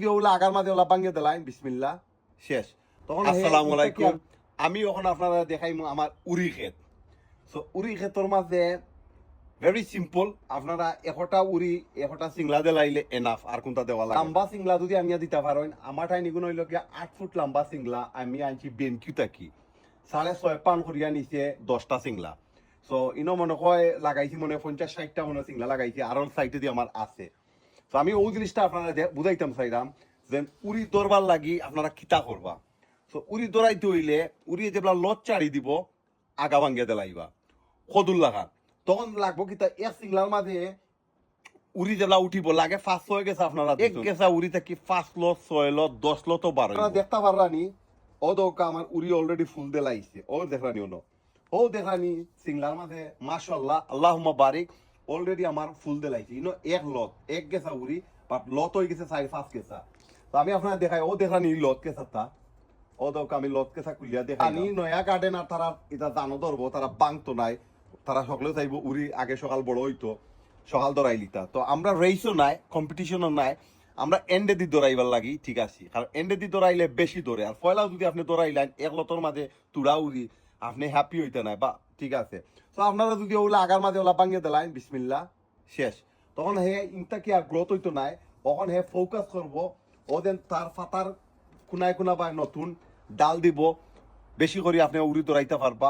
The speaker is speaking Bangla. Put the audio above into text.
ওগুলা আগার মাঝে ওলা ভাঙিয়ে দিলাম বিসমিল্লাহ শেষ। তখন আসসালামু আলাইকুম। আমি এখন আপনারা দেখাইমু আমার উড়ি ক্ষেত। সো উড়ি ক্ষেতর মাঝে ভেরি সিম্পল, আপনারা একটা উড়ি একটা সিংলা দিলাইলে এনাফ, আর কোনটা দেওয়া লাগে লম্বা সিংলা যদি আমি দিতে পারেন। আমার ঠাই নিগুণ হইল গিয়া 8 ফুট লম্বা সিংলা আমি আনছি বেনকিউ থাকি 6.5 পাউন্ড করিয়া নিচে 10টা সিংলা। সো ইনো মনে হয় লাগাইছি মনে 50-60টা মনে সিংলা লাগাইছি, আর সাইডে দিয়ে আমার আছে। তো আমি ওই জিনিসটা আপনারা বুঝাইতাম চাইলাম যে উড়ি দরবার লাগি আপনারা কিতা করবা। তো উড়ি দরাইতে হইলে উড়ি যেগুলা লত চাড়ি দিব আগা ভাঙ্গিয়া দিলাইবা কদুল লাগা, তখন লাগবো কিতা এক সিংলার মাঝে উড়ি যেগুলা উঠিব লাগে 5 হয়ে গেছে আপনারা এক গেছা উড়ি থেকে 5 লত 6 লত 10 লত বার দেখতে পাররানি। ও দৌকা আমার উড়ি অলরেডি ফুল দেলাইছে, ও দেখরানি হলো ও দেখরানি সিংলার মাঝে মাশাআল্লাহ আল্লাহুম্মা বারিক অলরেডি আমার ফুল দেলাইছে ইনো এক লত এক গেছা উড়ি বাট লত হয়ে গেছে 4-5 গেছা। তো আমি আপনারা দেখাই ও দেখরানি লত গেছাটা ও দৌকা আমি লত গেছা কুলিয়া দেখাই আমি নয়া গার্ডেন আর তারা এটা জানো ধরবো তারা বাংতো নাই, তারা সকলে চাইব উড়ি আগে সকাল বড় হইতো সকাল দৌড়াই লিতা। তো আমরা রেসও নাই কম্পিটিশনও নাই, আমরা এন্ডে দি দৌড়াইবার লাগি ঠিক আছে, কারণ এন্ডে দি দৌড়াইলে বেশি দৌড়ে, আর পয়লাও যদি আপনি দৌড়াইলেন এক লতর মাঝে তুড়া উড়ি আপনি হ্যাপি হইতে নাই বা ঠিক আছে। তো আপনারা যদি ওগুলা আগার মাঝে ওলা ভাঙিয়ে দিলেন বিসমিল্লাহ শেষ। তখন হে ইনটা কি আর গ্রোথ হইতো নাই, তখন হে ফোকাস করবো ও দেন তার ফাতার কোনায় কোনা বা নতুন ডাল দিব বেশি করে আপনি উড়ি দৌড়াইতে পারবা।